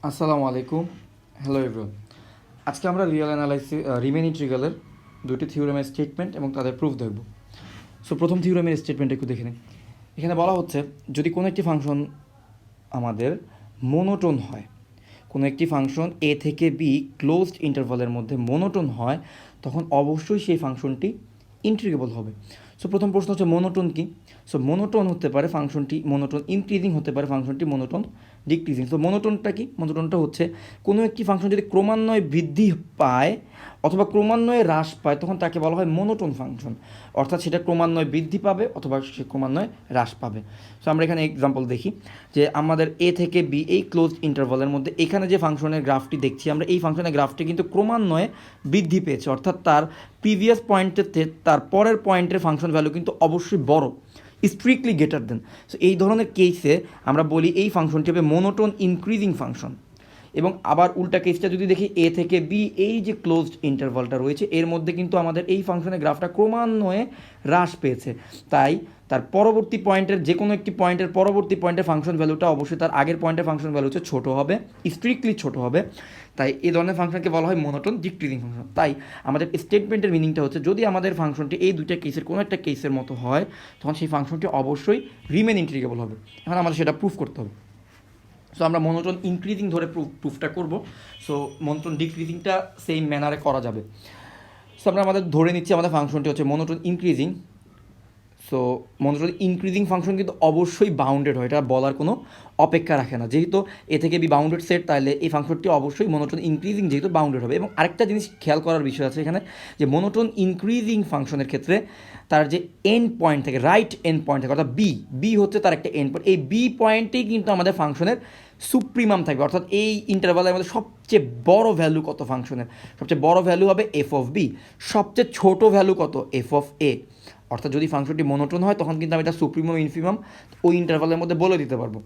আসসালামু আলাইকুম, hello everyone. আজকে আমরা রিয়েল অ্যানালাইসিস রিমেন ইন্টিগ্রালের দুটি থিওরেমের স্টেটমেন্ট এবং তাদের প্রুফ দেখব। সো প্রথম থিওরেমের স্টেটমেন্ট একটু দেখে নিন। এখানে বলা হচ্ছে যদি কোনো একটি ফাংশন আমাদের মোনোটোন হয়, কোনো একটি ফাংশন এ থেকে বি ক্লোজড ইন্টারভালের মধ্যে মোনোটোন হয়, তখন অবশ্যই সেই ফাংশনটি ইন্টিগ্রেবল হবে। সো প্রথম প্রশ্ন হচ্ছে মোনোটোন কি? সো মোনোটোন হতে পারে ফাংশনটি মোনোটোন ইনক্রিজিং হতে পারে ফাংশনটি মোনোটোন ডিক্রিজিং। সো মোনোটোনটা কি? মোনোটোনটা হচ্ছে কোনো একটি ফাংশন যদি ক্রমান্বয়ে বৃদ্ধি পায় অথবা ক্রমান্বয়ে হ্রাস পায় তখন তাকে বলা হয় মোনোটোন ফাংশন, অর্থাৎ সেটা ক্রমান্বয়ে বৃদ্ধি পাবে অথবা সে ক্রমান্বয়ে হ্রাস পাবে। সো আমরা এখানে এক্সাম্পল দেখি যে আমাদের এ থেকে বি এই ক্লোজড ইন্টারভালের মধ্যে এখানে যে ফাংশনের গ্রাফটি দেখছি আমরা, এই ফাংশনের গ্রাফটি কিন্তু ক্রমান্বয়ে বৃদ্ধি পেয়েছে, অর্থাৎ তার প্রিভিয়াস পয়েন্টের থেকে তার পরের পয়েন্টের ফাংশন ভ্যালু কিন্তু অবশ্যই বড়, স্ট্রিক্টলি গ্রেটার দেন। সো এই ধরনের কেসে আমরা বলি এই ফাংশনটি হবে মোনোটোন ইনক্রিজিং ফাংশন। এবং আবার উল্টা কেসটা যদি দেখি এ থেকে বি এই যে ক্লোজড ইন্টারভালটা রয়েছে এর মধ্যে কিন্তু আমাদের এই ফাংশনের গ্রাফটা ক্রমান্বয়ে হ্রাস পেয়েছে, তাই তার পরবর্তী পয়েন্টের যে কোনো একটি পয়েন্টের পরবর্তী পয়েন্টের ফাংশন ভ্যালুটা অবশ্যই তার আগের পয়েন্টের ফাংশন ভ্যালু হচ্ছে ছোটো হবে, স্ট্রিক্টলি ছোটো হবে। তাই এই ধরনের ফাংশনকে বলা হয় মোনোটোন ডিক্রিজিং ফাংশন। তাই আমাদের স্টেটমেন্টের মিনিংটা হচ্ছে যদি আমাদের ফাংশনটি এই দুইটা কেসের কোনো একটা কেসের মতো হয় তখন সেই ফাংশনটি অবশ্যই রিমেন ইন্টিগ্রেবল হবে। এখন আমাদের সেটা প্রুফ করতে হবে। সো আমরা মনোটোন ইনক্রিজিং ধরে প্রুফটা করব। সো মনোটোন ডিক্রিজিংটা সেম ম্যানারে করা যাবে। সো আমরা আমাদের ধরে নিচ্ছি আমাদের ফাংশনটি হচ্ছে monotone increasing. So monotone increasing function কিন্তু অবশ্যই বাউন্ডেড হয়, এটা বলার কোনো অপেক্ষা রাখে না। যেহেতু এ থেকে বি বাউন্ডেড সেট, তাহলে এই ফাংশনটি অবশ্যই মনোটোন ইনক্রিজিং যেহেতু বাউন্ডেড হবে। এবং আরেকটা জিনিস খেয়াল করার বিষয় আছে এখানে, যে মনোটোন ইনক্রিজিং ফাংশনের ক্ষেত্রে তার যে এন্ড পয়েন্ট থাকে, রাইট এন্ড পয়েন্ট থাকে, অর্থাৎ বি হচ্ছে তার একটা এন্ড পয়েন্ট, এই বি পয়েন্টেই কিন্তু আমাদের ফাংশনের সুপ্রিমাম থাকবে, অর্থাৎ এই ইন্টারভালের মধ্যে সবচেয়ে বড় ভ্যালু কত ফাংশনের, সবচেয়ে বড় ভ্যালু হবে এফ অফ বি, সবচেয়ে ছোট ভ্যালু কত এফ অফ এ। অর্থাৎ যদি ফাংশনটি মোনোটোন হয় তখন কিন্তু আমি এটা সুপ্রিমাম ইনফিমাম ওই ইন্টারভালের মধ্যে বলে দিতে পারবো।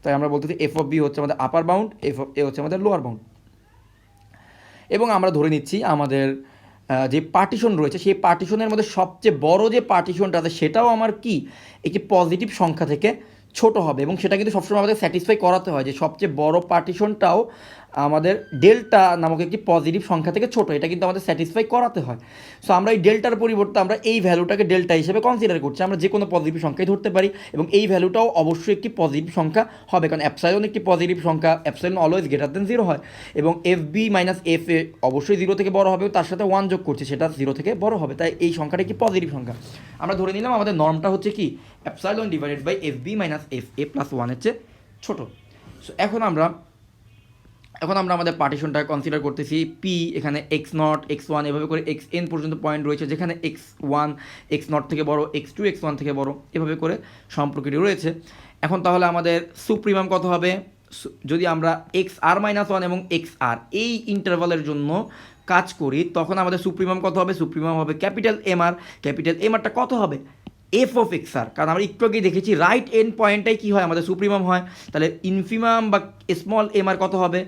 তাই আমরা বলতেছি এফ অফ বি হচ্ছে আমাদের আপার বাউন্ড, এফ অফ এ হচ্ছে আমাদের লোয়ার বাউন্ড। এবং আমরা ধরে নিচ্ছি আমাদের যে পার্টিশন রয়েছে সেই পার্টিশনের মধ্যে সবচেয়ে বড় যে পার্টিশনটা আছে সেটাও আমার কি একটি পজিটিভ সংখ্যা থেকে ছোট হবে, এবং সেটা কিন্তু সবসময় আমাদের স্যাটিসফাই করাতে হয় যে সবচেয়ে বড় পার্টিশনটাও আমাদের ডেল্টা নামক একটি পজিটিভ সংখ্যা থেকে ছোট, এটা কিন্তু আমাদের স্যাটিসফাই করাতে হয়। সো আমরা এই ডেল্টার পরিবর্তে আমরা এই ভ্যালুটাকে ডেল্টা হিসেবে কনসিডার করছি, আমরা যে কোনো পজিটিভ সংখ্যাই ধরতে পারি এবং এই ভ্যালুটাও অবশ্যই একটি পজিটিভ সংখ্যা হবে, কারণ অ্যাপসাইলন একটি পজিটিভ সংখ্যা, epsilon always greater than zero হয়। এবং f B minus F a অবশ্যই জিরো থেকে বড় হবে, তার সাথে ওয়ান যোগ করছি সেটা জিরো থেকে বড় হবে, তাই এই সংখ্যাটা একটি পজিটিভ সংখ্যা। আমরা ধরে নিলাম আমাদের নর্মটা হচ্ছে কি epsilon divided by F B minus F A plus ওয়ানের চেয়ে ছোটো। সো এখন আমরা আমাদের পার্টিশনটা কনসিডার করতেছি পি, এখানে এক্স নট এক্স ওয়ান এভাবে করে এক্স এন পর্যন্ত পয়েন্ট রয়েছে, যেখানে এক্স ওয়ান এক্স নট থেকে বড়, এক্স টু এক্স ওয়ান থেকে বড়, এভাবে করে সম্পর্কটি রয়েছে। এখন তাহলে আমাদের সুপ্রিমাম কত হবে? যদি আমরা এক্স আর মাইনাস ওয়ান এবং এক্স আর এই ইন্টারভালের জন্য কাজ করি তখন আমাদের সুপ্রিমাম কত হবে? সুপ্রিমাম হবে ক্যাপিটাল এম আর। ক্যাপিটাল এম আরটা কত হবে? এফ অফ এক্স আর, কারণ আমরা একটু আগেই দেখেছি রাইট এন্ড পয়েন্টটাই কী হয় আমাদের সুপ্রিমাম হয়, তাহলে ইনফিমাম বা স্মল এম আর কত হবে?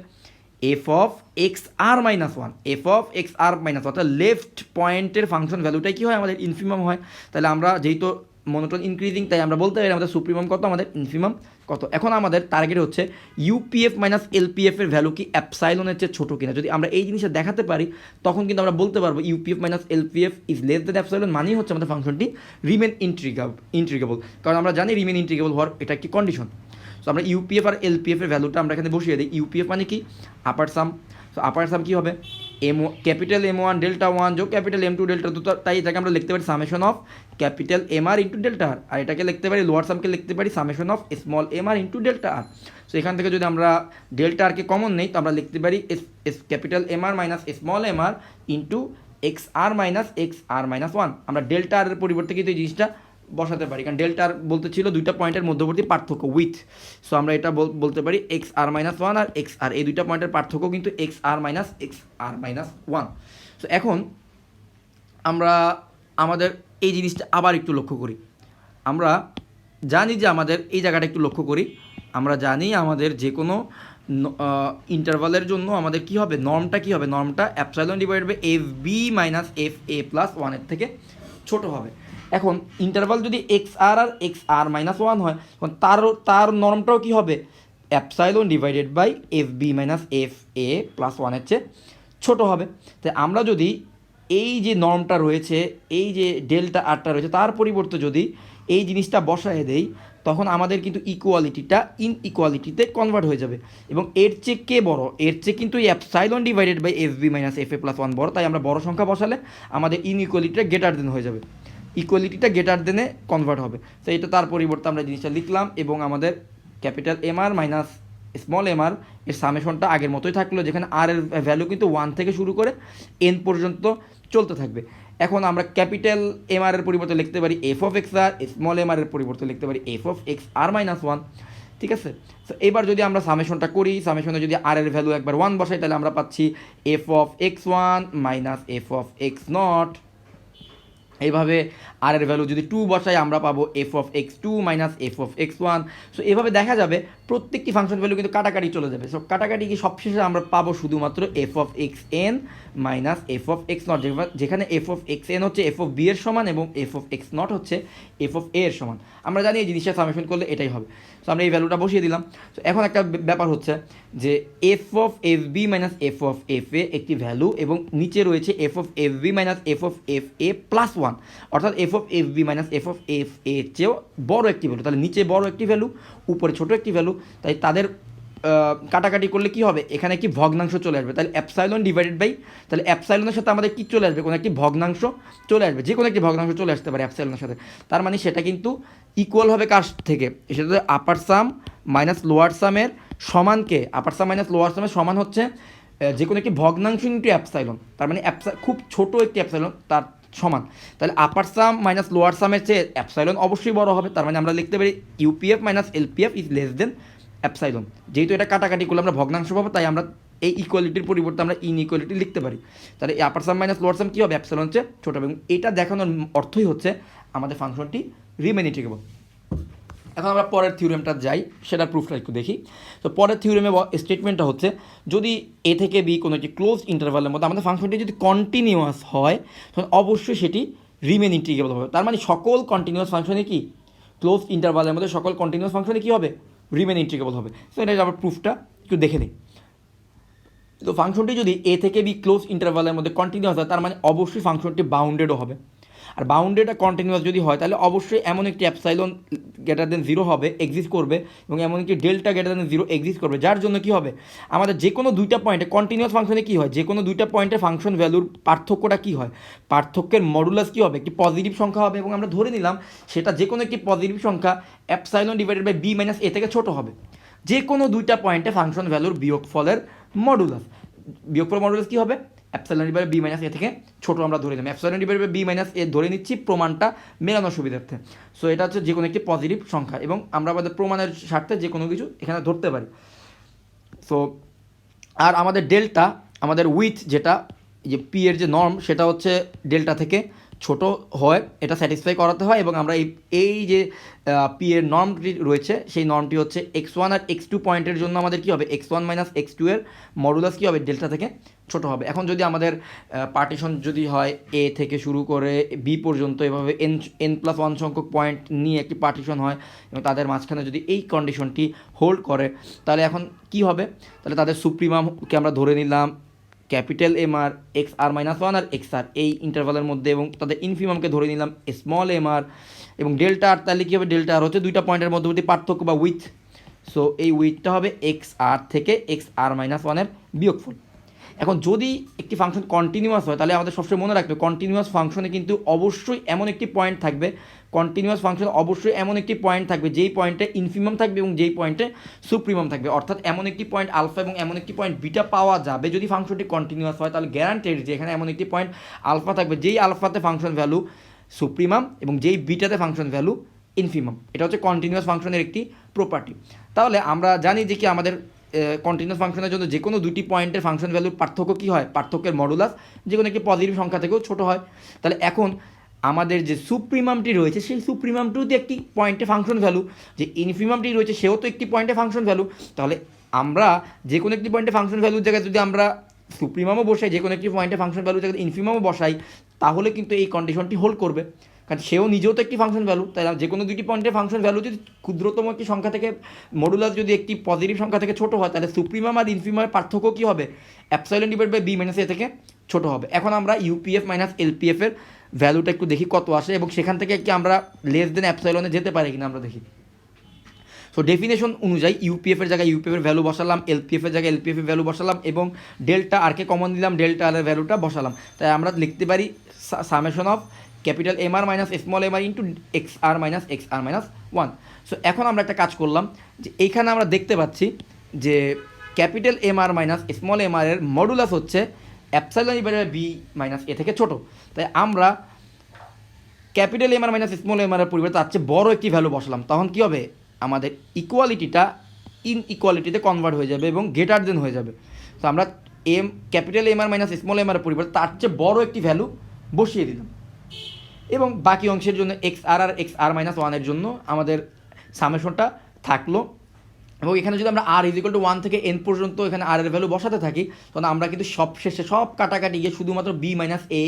F of X R minus one, F of X R minus one, অর্থাৎ লেফট পয়েন্টের ফাংশন ভ্যালুটাই কী হয় আমাদের ইনফিমাম হয়। তাহলে আমরা যেহেতু মনোটোন ইনক্রিজিং তাই আমরা বলতে পারি আমাদের সুপ্রিমাম কত, আমাদের ইনফিমাম কত। এখন আমাদের টার্গেট হচ্ছে ইউপিএফ মাইনাস এলপিএফ এর ভ্যালু কি অ্যাপসাইলনের চেয়ে ছোটো কিনা। যদি আমরা এই জিনিসটা দেখাতে পারি তখন কিন্তু আমরা বলতে পারবো UPF minus LPF is less than epsilon, মানেই হচ্ছে আমাদের ফাংশনটি রিমেন ইন্ট্রিগেবল, কারণ আমরা জানি রিমেন ইন্ট্রিগেবল হওয়ার এটা একটি কন্ডিশন। সো আমরা ইউপিএফ আর এলপিএফ এর ভ্যালুটা আমরা এখানে বসিয়ে দিই। ইউপিএফ মানে কি আপার সাম, সো আপার সাম কী হবে? M capital M one delta one যোগ capital M two delta two, তাই এটাকে আমরা লিখতে পারি summation of capital M R into delta R, আর এটাকে লিখতে পারি লোয়ার সামকে লিখতে পারি summation of small M R into delta R. So এখান থেকে যদি আমরা ডেল্টা আরকে কমন নেই তো আমরা লিখতে পারি capital M R minus small M R into X R minus one. আমরা ডেল্টা আর এর পরিবর্তে কিন্তু এই জিনিসটা বসাতে পারি, কারণ ডেল্টা আর বলতে ছিল দুইটা পয়েন্টের মধ্যবর্তী পার্থক্য উইথ। সো আমরা এটা বলতে পারি এক্স আর মাইনাস ওয়ান আর এক্স আর, এই দুইটা পয়েন্টের পার্থক্য কিন্তু x R minus one. So এখন আমরা আমাদের এই জিনিসটা আবার একটু লক্ষ্য করি। আমরা জানি যে আমাদের এই জায়গাটা একটু লক্ষ্য করি, আমরা জানি আমাদের যে কোনো ইন্টারভালের জন্য আমাদের কী হবে, নর্মটা কী হবে? নর্মটা epsilon divided by F B minus F A plus ওয়ানের থেকে ছোটো হবে। এখন ইন্টারভাল যদি এক্স আর মাইনাস ওয়ান হয় তখন তার নর্মটাও কী হবে? Epsilon divided by F B minus F A plus ওয়ানের চেয়ে ছোটো হবে। তাই আমরা যদি এই যে নর্মটা রয়েছে, এই যে ডেল্টা আরটা রয়েছে, তার পরিবর্তে যদি এই জিনিসটা বসায় দেই, তখন আমাদের কিন্তু ইকুয়ালিটিটা ইনইকুয়ালিটিতে কনভার্ট হয়ে যাবে। এবং এর চেয়ে কে বড়? এর চেয়ে কিন্তু এই epsilon divided by F B minus F A plus one বড়। তাই আমরা বড় সংখ্যা বসালে আমাদের ইনইকুয়ালিটিটা গ্রেটার দেন হয়ে যাবে, ইকুয়ালিটিটা গ্রেটার দেনে কনভার্ট হবে। তো এটা তার পরিবর্তে আমরা জিনিসটা লিখলাম এবং আমাদের capital M R minus small M R এর সামেশনটা আগের মতোই থাকলো, যেখানে আর এর ভ্যালু কিন্তু 1 থেকে শুরু করে এন পর্যন্ত চলতে থাকবে। এখন আমরা ক্যাপিটাল এম আর এর পরিবর্তে লিখতে পারি F of X R, small M R এর পরিবর্তে লিখতে পারি F of X R minus one. ঠিক আছে, তো এবার যদি আমরা সামেশনটা করি, সামেশনে যদি আর এর ভ্যালু একবার 1 বসাই, তাহলে আমরা পাচ্ছি F of X one minus F of X naught. এইভাবে আর এর ভ্যালু যদি 2 বসাই, আমরা পাবো F of X two minus F of X one. So এভাবে দেখা যাবে প্রত্যেকটি ফাংশন ভ্যালু কিন্তু কাটাকাটি চলে যাবে। সো কাটাকাটি কি সবশেষে আমরা পাবো শুধুমাত্র F of x N minus F of X not, যেখানে এফ অফ এক্স এন হচ্ছে এফ অফ বি এর সমান এবং এফ অফ এক্স নট হচ্ছে এফ অফ এ এর সমান। আমরা জানি এই জিনিসটা সামেশন করলে এটাই হবে। সো আমরা এই ভ্যালুটা বসিয়ে দিলাম। সো এখন একটা ব্যাপার হচ্ছে যে F of F B minus F of F A একটি ভ্যালু এবং নিচে রয়েছে F of F B minus F of F A plus one, অর্থাৎ F of F B minus F of F A চেয়েও বড় একটি ভ্যালু। তাহলে নিচে বড় একটি ভ্যালু, উপরে ছোট একটি ভ্যালু। তাই তাদের কাটাকাটি করলে কি হবে? এখানে একটি ভগ্নাংশ চলে আসবে। তাহলে অ্যাপসাইলন ডিভাইডেড বাই, তাহলে অ্যাপসাইলনের সাথে আমাদের কি চলে আসবে? কোনো একটি ভগ্নাংশ চলে আসবে, যে কোনো একটি ভগ্নাংশ চলে আসতে পারে অ্যাপসাইলনের সাথে। তার মানে সেটা কিন্তু ইকুয়াল হবে কার থেকে? সেটা আপার সাম মাইনাস লোয়ার সামের সমানকে, আপার সাম মাইনাস লোয়ার সামের সমান হচ্ছে যে কোনো একটি ভগ্নাংশ ইন্টু অ্যাপসাইলন। তার মানে খুব ছোট একটি অ্যাপসাইলন তার সমান। তাহলে আপার সাম মাইনাস লোয়ার সামের চেয়ে অ্যাপসাইলন অবশ্যই বড় হবে। তার মানে আমরা লিখতে পারি UPF minus LPF is less than epsilon. যেহেতু এটা কাটাকাটি করলে আমরা ভগ্নাংশ পাবো, তাই আমরা এই ইকুয়ালিটির পরিবর্তে আমরা ইনইকুয়ালিটি লিখতে পারি। তাহলে এই আপার সাম মাইনাস লোয়ার সাম কী হবে? অ্যাপসাইলন চেয়ে ছোটো হবে। এবং এটা দেখানোর অর্থই হচ্ছে আমাদের ফাংশনটি রিমেন ইন্টিগ্রেবল। এখন আমরা পরের থিওরেমটা যাই, সেটার প্রুফটা একটু দেখি। তো পরের থিওরেমে স্টেটমেন্টটা হচ্ছে যদি এ থেকে বি কোনো একটি ক্লোজ ইন্টারভালের মধ্যে আমাদের ফাংশনটি যদি কন্টিনিউয়াস হয়, তখন অবশ্যই সেটি রিমেন ইন্টিগ্রেবল হবে। তার মানে সকল কন্টিনিউয়াস ফাংশনে কি ক্লোজ ইন্টারভালের মধ্যে সকল কন্টিনিউয়াস ফাংশনে কী হবে? রিমেন ইন্টিগ্রেবল হবে। সো এটা আবার প্রুফটা একটু দেখে নিই। তো ফাংশনটি যদি এ থেকে বি ক্লোজ ইন্টারভালের মধ্যে কন্টিনিউয়াস হয়, তার মানে অবশ্যই ফাংশনটি বাউন্ডেডও হবে। আর বাউন্ডেড আর কন্টিনিউয়াস যদি হয়, তাহলে অবশ্যই এমন একটি অ্যাপসাইলন গ্রেটার দেন 0 হবে, এক্সিস্ট করবে, এবং এমন একটি ডেল্টা গ্রেটার দেন 0 এক্সিস্ট করবে, যার জন্য কী হবে? আমাদের যে কোনো দুইটা পয়েন্টে কন্টিনিউয়াস ফাংশনে কী হয়? যে কোনো দুইটা পয়েন্টে ফাংশন ভ্যালুর পার্থক্যটা কী হয়? পার্থক্যের মডুলাস কী হবে? একটি পজিটিভ সংখ্যা হবে। এবং আমরা ধরে নিলাম সেটা যে কোনো একটি পজিটিভ সংখ্যা epsilon divided by B minus A থেকে ছোটো হবে। যে কোনো দুইটা পয়েন্টে ফাংশন ভ্যালুর বিয়োগফলের মডুলাস, বিয়োগফল মডুলাস কী হবে? Epsilon divided B minus A থেকে ছোটো আমরা ধরে নিলাম। Epsilon divided by B minus A ধরে নিচ্ছি প্রমাণটা মেলানোর সুবিধার্থে। সো এটা হচ্ছে যে কোনো একটি পজিটিভ সংখ্যা, এবং আমরা আমাদের প্রমাণের স্বার্থে যে কোনো কিছু এখানে ধরতে পারি। সো আর আমাদের ডেল্টা, আমাদের উইথ যেটা যে পি এর যে নর্ম, সেটা হচ্ছে ডেল্টা থেকে ছোট হয়, এটা স্যাটিসফাই করাতে হয়। এবং আমরা এই যে পি এর নর্মটি রয়েছে, সেই নর্মটি হচ্ছে x1 আর x2 পয়েন্টের জন্য আমাদের কী হবে? x1 মাইনাস x2 এর মডুলাস কী হবে? ডেল্টা থেকে ছোট হবে। এখন যদি আমাদের পার্টিশন যদি হয় এ থেকে শুরু করে বি পর্যন্ত, এভাবে n+1 সংখ্যক পয়েন্ট নিয়ে একটি পার্টিশন হয় এবং তাদের মাঝখানে যদি এই কন্ডিশনটি হোল্ড করে, তাহলে এখন কি হবে? তাহলে তাদের সুপ্রিমামকে আমরা ধরে নিলাম ক্যাপিটাল এম আর এক্স আর মাইনাস ওয়ান আর এক্স আর এই ইন্টারভালের মধ্যে, এবং তাদের ইনফিমামকে ধরে নিলাম স্মল এম আর, এবং ডেল্টা আর তাহলে কী হবে? ডেল্টা আর হচ্ছে দুইটা পয়েন্টের মধ্যবর্তী পার্থক্য বা উইথ। সো এই উইথটা হবে এক্স আর থেকে এক্স আর মাইনাস ওয়ানের বিয়োগফল। এখন যদি একটি ফাংশন কন্টিনিউয়াস হয়, তাহলে আমাদের সবসময় মনে রাখবে কন্টিনিউয়াস ফাংশনে কিন্তু অবশ্যই এমন একটি পয়েন্ট থাকবে, কন্টিনিউয়াস ফাংশন অবশ্যই এমন একটি পয়েন্ট থাকবে যেই পয়েন্টে ইনফিমাম থাকবে এবং যেই পয়েন্টে সুপ্রিমাম থাকবে। অর্থাৎ এমন একটি পয়েন্ট আলফা এবং এমন একটি পয়েন্ট বিটা পাওয়া যাবে যদি ফাংশনটি কন্টিনিউয়াস হয়। তাহলে গ্যারান্টেড যে এখানে এমন একটি পয়েন্ট আলফা থাকবে যেই আলফাতে ফাংশন ভ্যালু সুপ্রিমাম এবং যেই বিটাতে ফাংশন ভ্যালু ইনফিমাম। এটা হচ্ছে কন্টিনিউয়াস ফাংশনের একটি প্রপার্টি। তাহলে আমরা জানি যে কি আমাদের কন্টিনিউয়াস ফাংশনের জন্য যে কোনো দুটি পয়েন্টের ফাংশন ভ্যালুর পার্থক্য কী হয়? পার্থক্যের মডুলাস যে কোনো একটি পজিটিভ সংখ্যা থেকেও ছোটো হয়। তাহলে এখন আমাদের যে সুপ্রিমামটি রয়েছে, সেই সুপ্রিমামটিও তো একটি পয়েন্টে ফাংশন ভ্যালু, যে ইনফিমামটি রয়েছে সেও তো একটি পয়েন্টে ফাংশন ভ্যালু। তাহলে আমরা যে কোনো একটি পয়েন্টে ফাংশন ভ্যালুর জায়গায় যদি আমরা সুপ্রিমামও বসাই, যে কোনো একটি পয়েন্টে ফাংশন ভ্যালুর জায়গায় ইনফিমামও বসাই, তাহলে কিন্তু এই কন্ডিশনটি হোল্ড করবে। কারণ সেও নিজেও তো একটি ফাংশন ভ্যালু, তাই না? যে কোনো দুটি পয়েন্টের ফাংশন ভ্যালু যদি ক্ষুদ্রতম একটি সংখ্যা থেকে মডুলাস যদি একটি পজিটিভ সংখ্যা থেকে ছোটো হয়, তাহলে সুপ্রিমাম আর ইনফিমামের পার্থক্য কী হবে? Epsilon divide by B minus A থেকে ছোটো হবে। এখন আমরা ইউপিএফ মাইনাস এলপিএফের ভ্যালুটা একটু দেখি কত আসে, এবং সেখান থেকে কি আমরা লেস দেন অ্যাপসাইলনে যেতে পারি কিনা আমরা দেখি। সো ডেফিনেশন অনুযায়ী ইউপিএফের জায়গায় ইউপিএফের ভ্যালু বসালাম, এলপিএফের জায়গায় এলপিএফের ভ্যালু বসালাম, এবং ডেল্টা আরকে কমন দিলাম, ডেল্টা আর এর ভ্যালুটা বসালাম। তাই আমরা লিখতে পারি summation of capital M R minus small M R into X R minus 1। So এখন আমরা একটা কাজ করলাম যে এইখানে আমরা দেখতে পাচ্ছি যে capital M R minus small M R এর মডুলাস হচ্ছে epsilon divided by B minus A থেকে ছোটো। তাই আমরা capital M R minus small M R এর পরিবর্তে তার চেয়ে বড় একটি ভ্যালু বসালাম। তখন কী হবে? আমাদের ইকুয়ালিটিটা ইনইকুয়ালিটিতে কনভার্ট হয়ে যাবে এবং গ্রেটার দেন হয়ে যাবে। তো আমরা capital M R minus small M আর পরিবর্তে তার চেয়ে বড় একটি ভ্যালু বসিয়ে দিলাম, এবং বাকি অংশের জন্য এক্স আর মাইনাস 1 জন্য আমাদের সামেশনটা থাকলো। এবং এখানে যদি আমরা আর ইজিক্যাল টু 1 থেকে এন পর্যন্ত এখানে আর এর ভ্যালু বসাতে থাকি, তখন আমরা কিন্তু সব শেষে সব কাটাকাটি গিয়ে শুধুমাত্র বি মাইনাস এ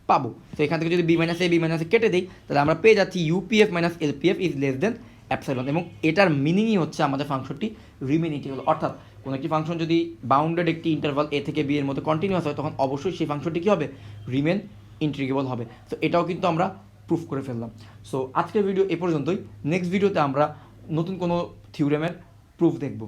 পাবো। তো এখান থেকে যদি বি মাইনাস এ কেটে দিই, তাহলে আমরা পেয়ে যাচ্ছি UPF minus LPF is less than epsilon. এবং এটার মিনিংই হচ্ছে আমাদের ফাংশনটি রিমেন ইন্টিগ্রাল। অর্থাৎ কোনো একটি ফাংশন যদি বাউন্ডেড একটি ইন্টারভাল এ থেকে বি এর মধ্যে কন্টিনিউয়াস হয়, তখন অবশ্যই সেই ফাংশনটি কী হবে? রিমেন ইন্টিগ্রেবল হবে। তো এটাও কিন্তু আমরা প্রুফ করে ফেললাম। সো আজকের ভিডিও এ পর্যন্তই। নেক্সট ভিডিওতে আমরা নতুন কোনো থিওরেমের প্রুফ দেখব।